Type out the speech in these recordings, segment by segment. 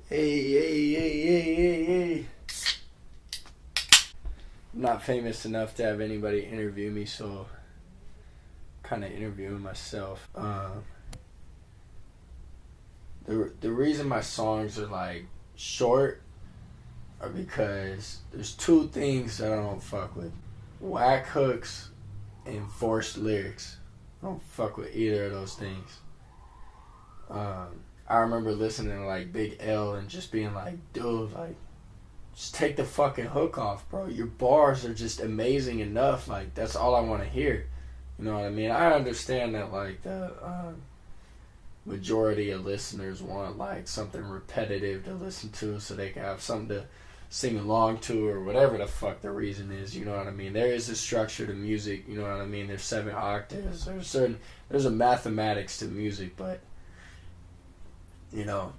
Hey. I'm not famous enough to have anybody interview me, so kind of interviewing myself. The reason my songs are like short are because there's two things that I don't fuck with: whack hooks and forced lyrics. I don't fuck with either of those things. I remember listening to like Big L and just being like, dude, like, just take the fucking hook off, bro. Your bars are just amazing enough. Like, that's all I want to hear. You know what I mean? I understand that like the majority of listeners want like something repetitive to listen to so they can have something to sing along to or whatever the fuck the reason is. You know what I mean? There is a structure to music. You know what I mean? There's 7 octaves. There's a mathematics to music, but you know,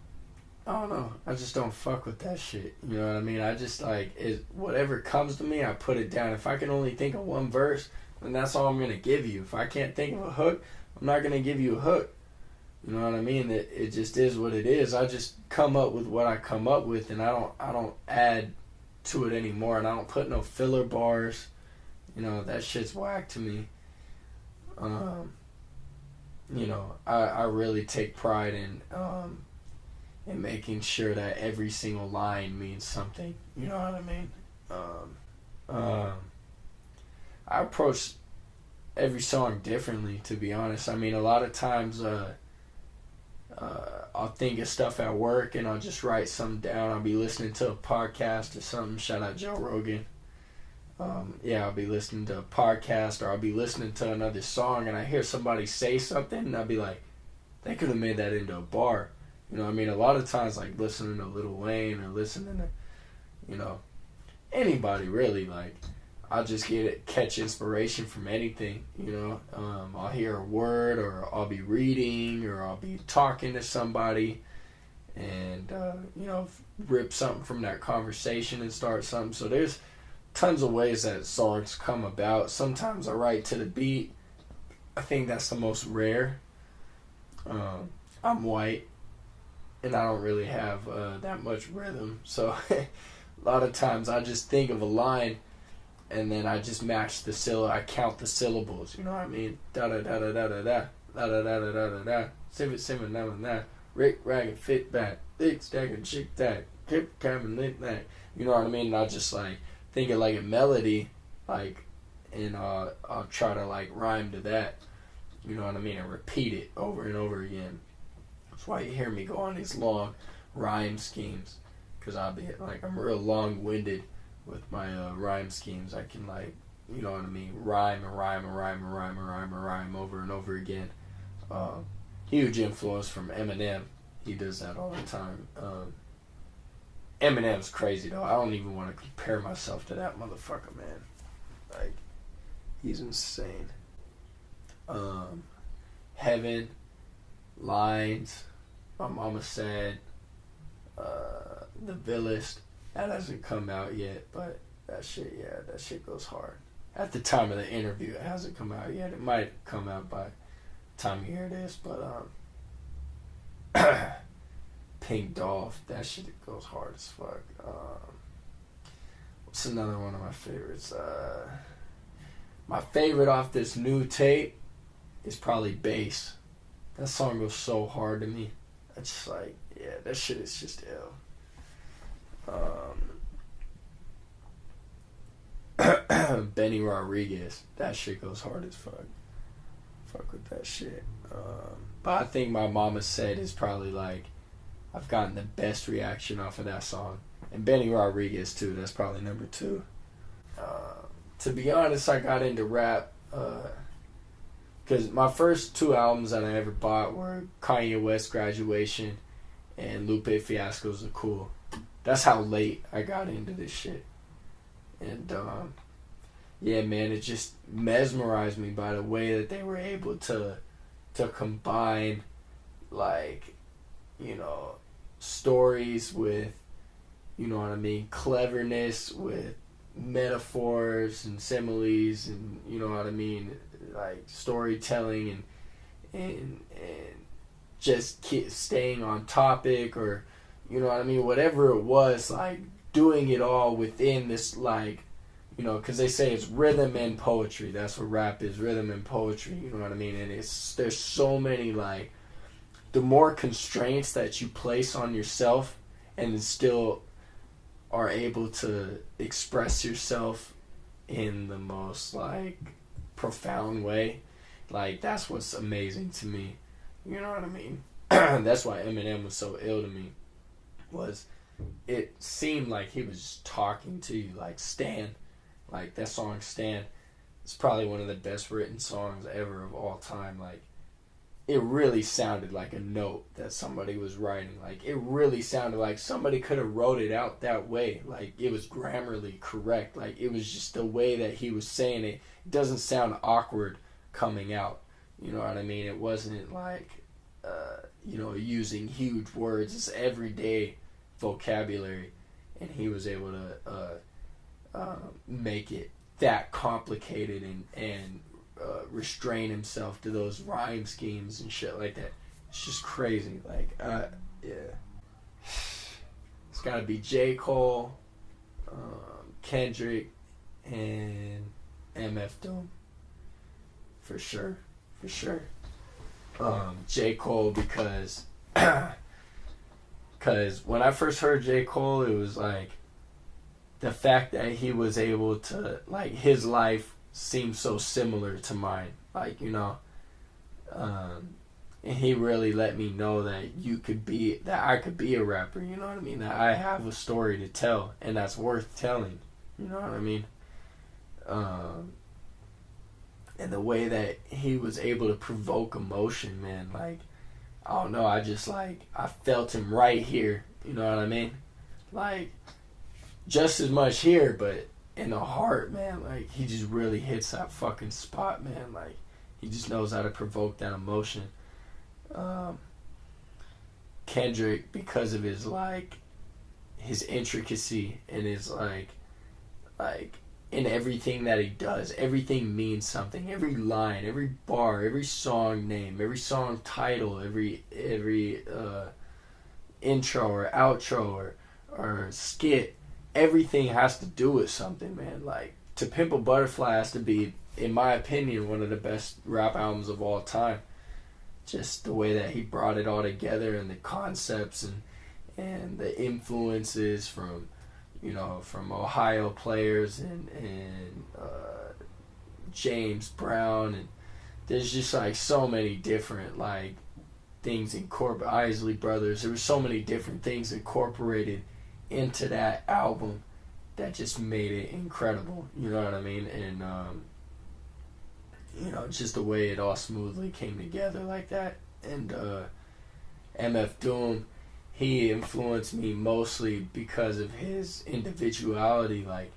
I don't know. I just don't fuck with that shit. You know what I mean? I just like whatever comes to me, I put it down. If I can only think of one verse, then that's all I'm gonna give you. If I can't think of a hook, I'm not gonna give you a hook. You know what I mean? It just is what it is. I just come up with what I come up with, and I don't add to it anymore, and I don't put no filler bars. You know, that shit's whack to me. You know, I really take pride in making sure that every single line means something. You know what I mean? I approach every song differently, to be honest. I mean, a lot of times I'll think of stuff at work and I'll just write something down. I'll be listening to a podcast or something. Shout out Joe Rogan. I'll be listening to a podcast or I'll be listening to another song and I hear somebody say something and I'll be like, they could have made that into a bar. You know what I mean? A lot of times, like, listening to Lil Wayne or listening to, you know, anybody really, like, I'll just catch inspiration from anything, you know. I'll hear a word or I'll be reading or I'll be talking to somebody and, you know, rip something from that conversation and start something. So there's tons of ways that songs come about. Sometimes I write to the beat. I think that's the most rare. I'm white and I don't really have that much rhythm. So a lot of times I just think of a line and then I just match the syllable. I count the syllables. You know what I mean? Da da da da da da da da da da da da da. Simmer na na. Rick rag and fit back. Thick stack and chick that. Kip cam and lit that. You know what I mean? And I just like think of like a melody, like, and I'll try to like rhyme to that. You know what I mean? And repeat it over and over again. That's why you hear me go on these long rhyme schemes, because I'll be like, I'm real long-winded with my rhyme schemes. I can, like, you know what I mean, rhyme over and over again. Huge influence from Eminem. He does that all the time. Eminem's crazy though. I don't even want to compare myself to that motherfucker, man. Like, he's insane. Heaven, Lines, My Mama Said, The Villist. That hasn't come out yet, but that shit goes hard. At the time of the interview, it hasn't come out yet. It might come out by the time you hear this, but Pink Dolph, that shit goes hard as fuck. What's another one of my favorites? My favorite off this new tape is probably Bass. That song goes so hard to me. It's just like, yeah, that shit is just ill. Benny Rodriguez, that shit goes hard as fuck. Fuck with that shit. But I think My Mama Said is probably like, I've gotten the best reaction off of that song. And Benny Rodriguez too, that's probably number 2. To be honest, I got into rap because my first 2 albums that I ever bought were Kanye West Graduation and Lupe Fiasco's The Cool. That's how late I got into this shit. And yeah, man, it just mesmerized me by the way that they were able to combine, like, you know, stories with, you know what I mean, cleverness with metaphors and similes, and you know what I mean, like storytelling and just staying on topic, or You know what I mean? Whatever it was, like, doing it all within this, like, you know, because they say it's rhythm and poetry. That's what rap is, rhythm and poetry. You know what I mean? And there's so many, like, the more constraints that you place on yourself and still are able to express yourself in the most, like, profound way, like, that's what's amazing to me. You know what I mean? That's why Eminem was so ill to me. Was it seemed like he was just talking to you, like Stan, like that song Stan. It's probably one of the best written songs ever of all time. Like, it really sounded like a note that somebody was writing. Like, it really sounded like somebody could have wrote it out that way. Like, it was grammarly correct. Like, it was just the way that he was saying it. It doesn't sound awkward coming out. You know what I mean? It wasn't like, you know, using huge words. It's everyday vocabulary. And he was able to make it that complicated and restrain himself to those rhyme schemes and shit like that. It's just crazy. Like, yeah. It's gotta be J. Cole, Kendrick, and MF Doom. For sure. For sure. J. Cole, because when I first heard J. Cole, it was like the fact that he was able to, like, his life seemed so similar to mine. Like, you know, and he really let me know that I could be a rapper, you know what I mean? That I have a story to tell, and that's worth telling, you know what I mean? And the way that he was able to provoke emotion, man, like, I don't know, I felt him right here, you know what I mean? Like, just as much here, but in the heart, man, like, he just really hits that fucking spot, man. Like, he just knows how to provoke that emotion. Kendrick, because of his, like, his intricacy and his, like, in everything that he does, everything means something. Every line, every bar, every song name, every song title, every intro or outro or skit, everything has to do with something, man. Like, To Pimp a Butterfly has to be, in my opinion, one of the best rap albums of all time. Just the way that he brought it all together, and the concepts and the influences from, you know, from Ohio players and James Brown, and there's just, like, so many different, like, things incorporated. Isley Brothers. There were so many different things incorporated into that album that just made it incredible, you know what I mean? And you know, just the way it all smoothly came together like that. And MF Doom, he influenced me mostly because of his individuality. Like,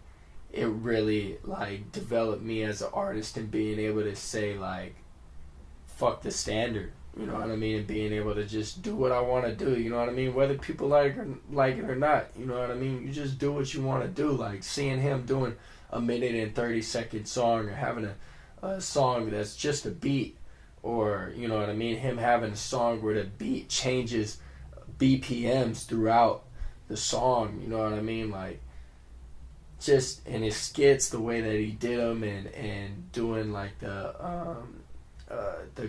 it really, like, developed me as an artist, and being able to say, like, fuck the standard. You know what I mean? And being able to just do what I want to do, you know what I mean? Whether people like it or not, you know what I mean? You just do what you want to do. Like, seeing him doing a 1:30-second song, or having a song that's just a beat, or, you know what I mean? Him having a song where the beat changes BPMs throughout the song, you know what I mean? Like, just in his skits, the way that he did them, and doing, like, the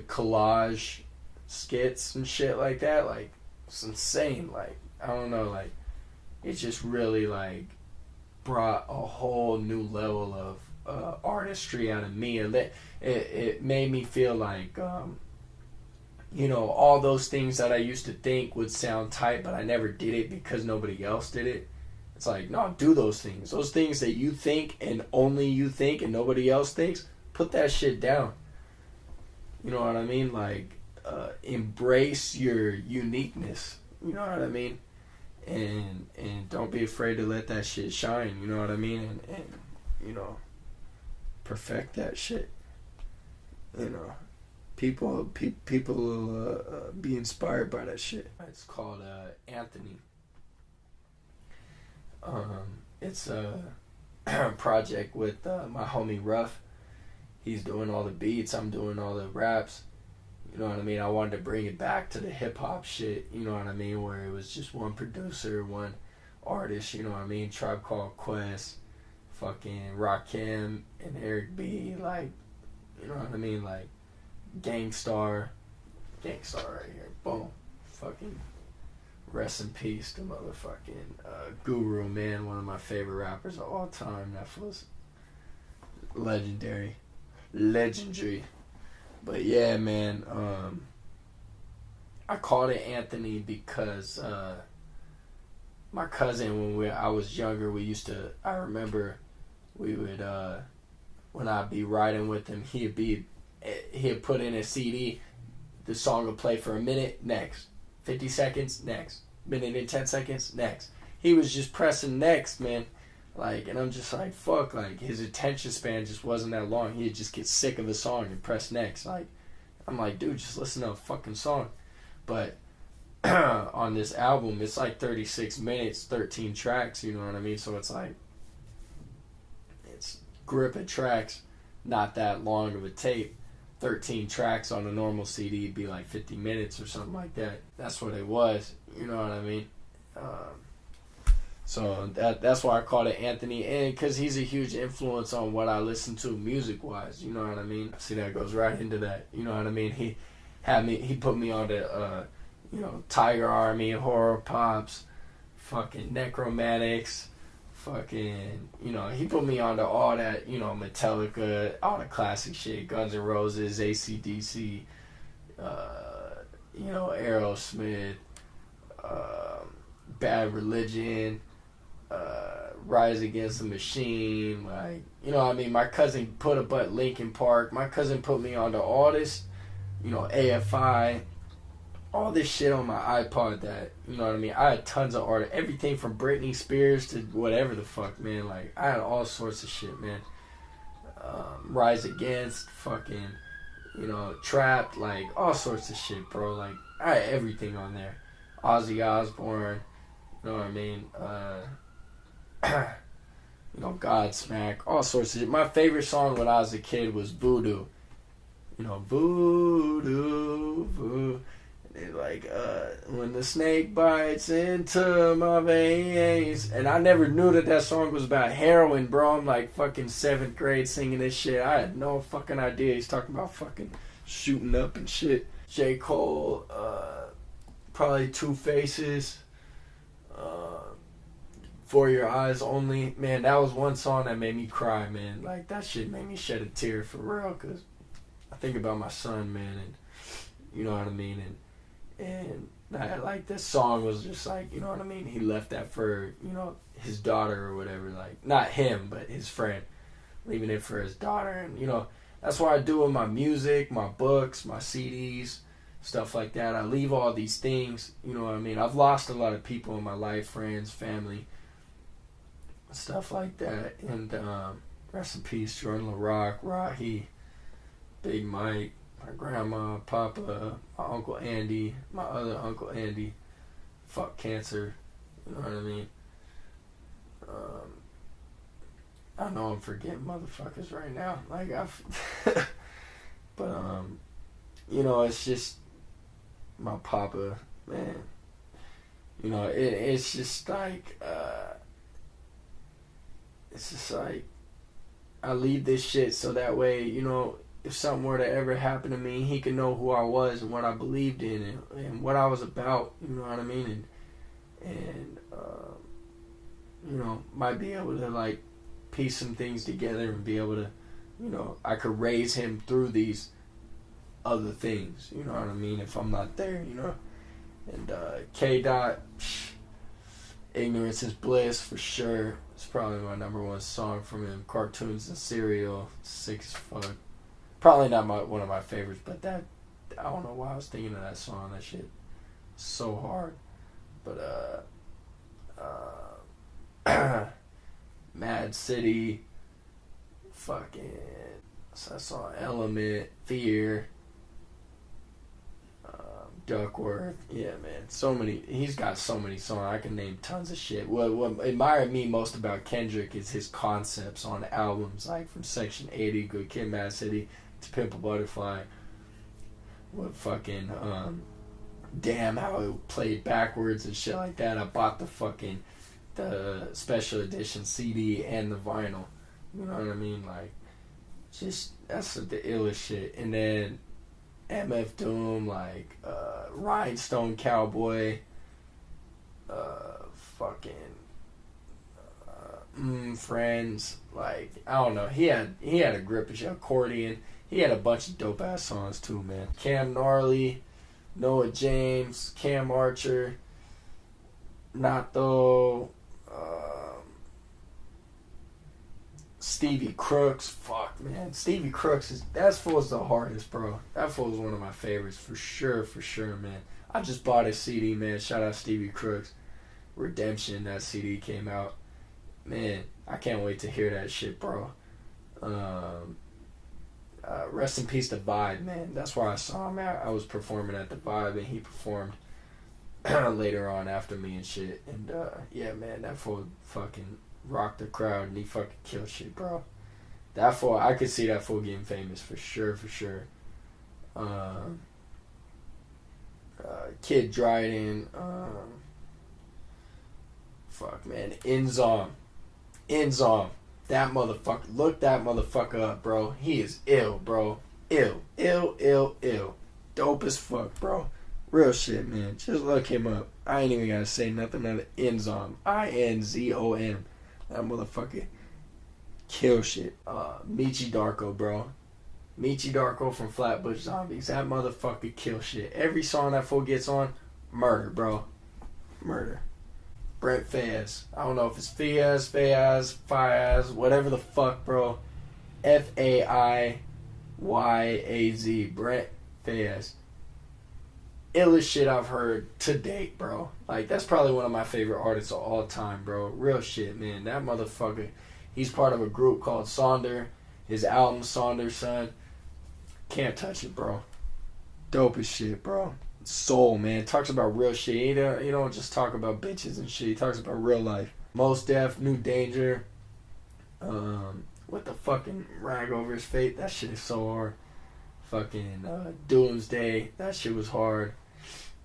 collage skits and shit like that, like, it's insane. Like, I don't know, like, it just really, like, brought a whole new level of artistry out of me, and it made me feel like, you know, all those things that I used to think would sound tight, but I never did it because nobody else did it. It's like, no, do those things that you think, and only you think, and nobody else thinks. Put that shit down. You know what I mean? Like, embrace your uniqueness. You know what I mean? And don't be afraid to let that shit shine. You know what I mean? And you know, perfect that shit. You know, people will be inspired by that shit. It's called Anthony. It's a project with my homie Ruff. He's doing all the beats, I'm doing all the raps. You know what I mean? I wanted to bring it back to the hip hop shit. You know what I mean? Where it was just one producer, one artist. You know what I mean? Tribe Called Quest, fucking Rakim and Eric B. Like, you know what I mean? Like, Gangstar right here. Boom. Fucking rest in peace to motherfucking Guru, man. One of my favorite rappers of all time. That was legendary. But yeah, man, I called it Anthony because my cousin, when I was younger, I remember we would, when I'd be riding with him, he'd put in a CD, the song would play for a minute, next, 50 seconds, next, minute and 10 seconds, next. He was just pressing next, man. Like, and I'm just like, fuck, like, his attention span just wasn't that long. He'd just get sick of the song and press next. Like, I'm like, dude, just listen to a fucking song. But on this album, it's like 36 minutes, 13 tracks, you know what I mean? So it's like, it's grip of tracks, not that long of a tape. 13 tracks on a normal CD would be like 50 minutes or something like that. That's what it was, you know what I mean? So that's why I called it Anthony, and because he's a huge influence on what I listen to music-wise, you know what I mean? See, that goes right into that, you know what I mean? He put me on the, Tiger Army, Horror Pops, fucking Necromantics, fucking, he put me onto all that, Metallica, all the classic shit, Guns N' Roses, AC/DC, Aerosmith, Bad Religion, Rise Against the Machine, like, my cousin Linkin Park, my cousin put me onto all this, AFI, all this shit on my iPod that, I had tons of art, everything from Britney Spears to whatever the fuck, man, like, I had all sorts of shit, man, Rise Against, fucking, Trapped, like, all sorts of shit, bro, like, I had everything on there, Ozzy Osbourne, you know what I mean, Godsmack, all sorts of shit. My favorite song when I was a kid was Voodoo. Voodoo, voodoo. And like, when the snake bites into my veins. And I never knew that song was about heroin, bro. I'm like fucking 7th grade singing this shit. I had no fucking idea he's talking about fucking shooting up and shit. J. Cole, probably Two Faces. For Your Eyes Only, man, that was one song that made me cry, man. Like, that shit made me shed a tear for real, because I think about my son, man, and you know what I mean, and like, this song was just like, you know what I mean, he left that for, his daughter or whatever, like, not him, but his friend, leaving it for his daughter, and, that's what I do with my music, my books, my CDs, stuff like that. I leave all these things, you know what I mean. I've lost a lot of people in my life, friends, family, stuff like that, and rest in peace, Jordan LaRock, Rahi, Big Mike, my grandma, Papa, my Uncle Andy, my other Uncle Andy, fuck cancer, you know what I mean? I know I'm forgetting motherfuckers right now, like, but, it's just, my Papa, man, it's just like, it's just like, I leave this shit so that way, if something were to ever happen to me, he could know who I was and what I believed in and what I was about, you know what I mean? And might be able to, like, piece some things together and be able to, I could raise him through these other things, you know what I mean, if I'm not there, And K-Dot, Ignorance is Bliss, for sure. It's probably my number one song from him. Cartoons and Cereal, sick as fuck. Probably not one of my favorites, but that, I don't know why I was thinking of that song. That shit, so hard. But Mad City, fucking, what's that song? Element, Fear, Duckworth, yeah, man, so many, he's got so many songs, I can name tons of shit. What admired me most about Kendrick is his concepts on albums, like from Section 80, Good Kid, Mad City, to Pimp a Butterfly, with fucking damn how it played backwards and shit like that. I bought the special edition CD and the vinyl. You know what I mean? Like, just that's the illest shit. And then MF Doom, like Rhinestone Cowboy, fucking Friends. Like, I don't know. He had a grip of shit, accordion. He had a bunch of dope ass songs too, man. Cam Gnarly, Noah James, Cam Archer, Nato, Stevie Crooks. Fuck, man. Stevie Crooks that fool's the hardest, bro. That fool's one of my favorites for sure, man. I just bought his CD, man. Shout out Stevie Crooks. Redemption, that CD came out. Man, I can't wait to hear that shit, bro. Rest in peace to Vibe, man. That's where I saw him at. I was performing at the Vibe, and he performed later on after me and shit. And yeah, man, that fool fucking rocked the crowd, and he fucking killed shit, bro. That fool, I could see that fool getting famous for sure. Kid Dryden, fuck, man, Inzom, that motherfucker, look that motherfucker up, bro. He is ill, bro. Ill. Dope as fuck, bro. Real shit, man. Just look him up. I ain't even gotta say nothing other Inzom. INZOM. That motherfucker kill shit. Michi Darko, bro. Michi Darko from Flatbush Zombies. That motherfucker kill shit. Every song that fool gets on, murder, bro. Murder. Brent Faiyaz. I don't know if it's Faiyaz, whatever the fuck, bro. Faiyyaz. Brent Faiyaz. Illest shit I've heard to date, bro. Like, that's probably one of my favorite artists of all time, bro. Real shit, man. That motherfucker, he's part of a group called Sonder. His album, Sonder Son. Can't touch it, bro. Dope as shit, bro. Soul, man. Talks about real shit. He don't just talk about bitches and shit. He talks about real life. Mos Def, New Danger. With the fucking rag over his face. That shit is so hard. Fucking Doomsday. That shit was hard.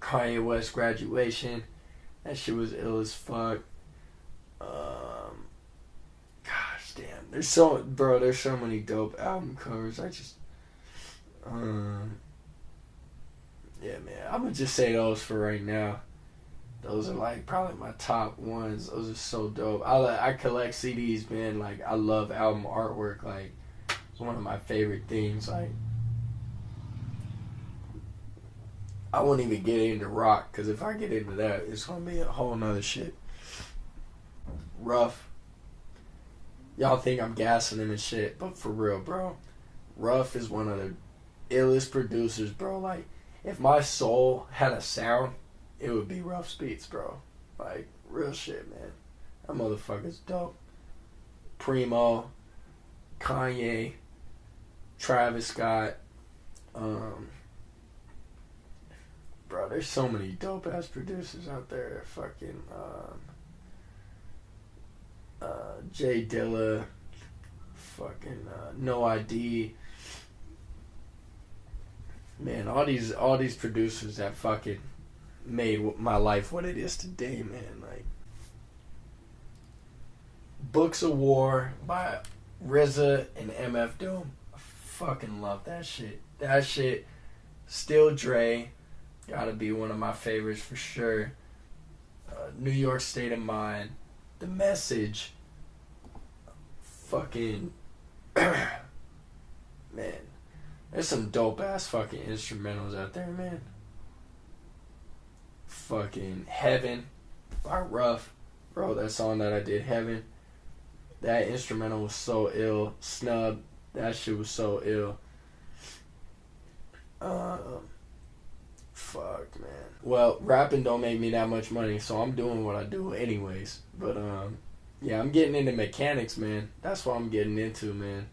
Kanye West, Graduation. That shit was ill as fuck. Gosh damn. There's so many dope album covers. Yeah, man. I'm gonna just say those for right now. Those are like probably my top ones. Those are so dope. I collect CDs, man. Like, I love album artwork. Like, it's one of my favorite things. Like, I won't even get into rock, because if I get into that, it's gonna be a whole nother shit. Ruff. Y'all think I'm gassing him and shit, but for real, bro. Ruff is one of the illest producers, bro. Like, if my soul had a sound, it would be Ruff's beats, bro. Like, real shit, man. That motherfucker's dope. Primo, Kanye, Travis Scott. Bro, there's so many dope ass producers out there. Fucking Jay Dilla, fucking No ID. Man, all these producers that fucking made my life what it is today, man. Like, Books of War by RZA and MF Doom. I fucking love that shit. That shit, Still Dre, gotta be one of my favorites for sure. New York State of Mind, The Message, fucking man, there's some dope ass fucking instrumentals out there, man. Fucking Heaven by Ruff, bro. That song that I did, Heaven, that instrumental was so ill. Snub, that shit was so ill. Fuck, man. Well, rapping don't make me that much money, so I'm doing what I do anyways. But yeah, I'm getting into mechanics, man. That's what I'm getting into, man.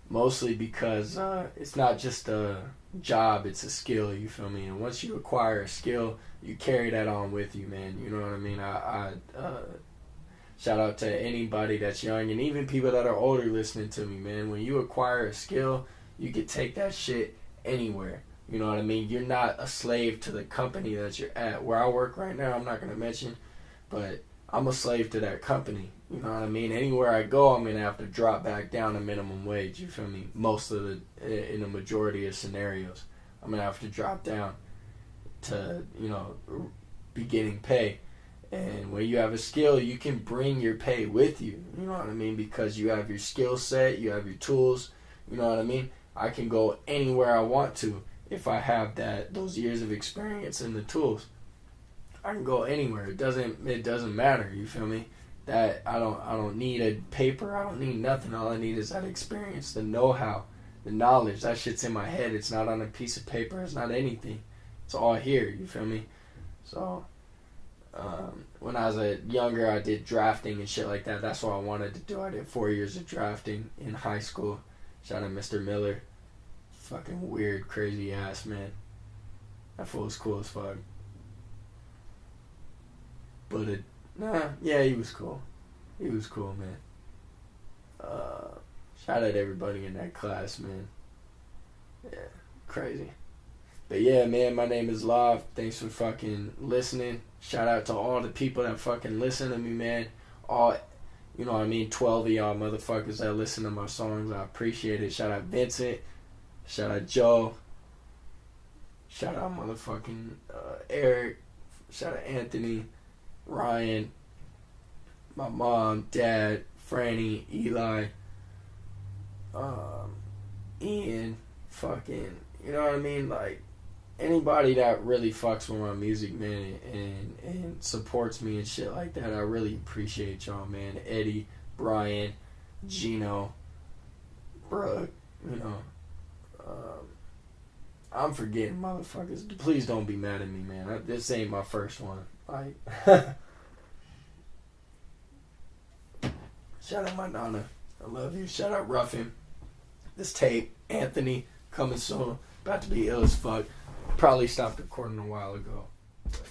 Mostly because it's not just a job, it's a skill, you feel me? And once you acquire a skill, you carry that on with you, man. You know what I mean? I shout out to anybody that's young, and even people that are older listening to me, man. When you acquire a skill, you can take that shit anywhere. You know what I mean? You're not a slave to the company that you're at. Where I work right now, I'm not going to mention, but I'm a slave to that company. You know what I mean? Anywhere I go, I'm going to have to drop back down to minimum wage. You feel me? In the majority of scenarios, I'm going to have to drop down to, beginning pay. And when you have a skill, you can bring your pay with you. You know what I mean? Because you have your skill set, you have your tools. You know what I mean? I can go anywhere I want to if I have those years of experience and the tools. I can go anywhere. It doesn't matter. You feel me? That I don't need a paper. I don't need nothing. All I need is that experience, the know-how, the knowledge. That shit's in my head. It's not on a piece of paper. It's not anything. It's all here. You feel me? So, when I was younger, I did drafting and shit like that. That's what I wanted to do. I did 4 years of drafting in high school. Shout out Mr. Miller. Fucking weird, crazy ass, man. That fool was cool as fuck. But he was cool. He was cool, man. Shout out everybody in that class, man. Yeah, crazy. But yeah, man, my name is Lav. Thanks for fucking listening. Shout out to all the people that fucking listen to me, man. All, 12 of y'all motherfuckers that listen to my songs. I appreciate it. Shout out Vincent. Shout out Joe. Shout out motherfucking Eric. Shout out Anthony. Ryan. My mom, dad, Franny, Eli. Ian. Fucking, you know what I mean? Like, anybody that really fucks with my music, man, and supports me and shit like that, I really appreciate y'all, man. Eddie, Brian, Gino, Brooke, I'm forgetting motherfuckers. Please don't be mad at me, man. This ain't my first one. Like, shout out my Nana. I love you. Shout out Ruffin. This tape, Anthony, coming soon. About to be ill as fuck. Probably stopped recording a while ago. But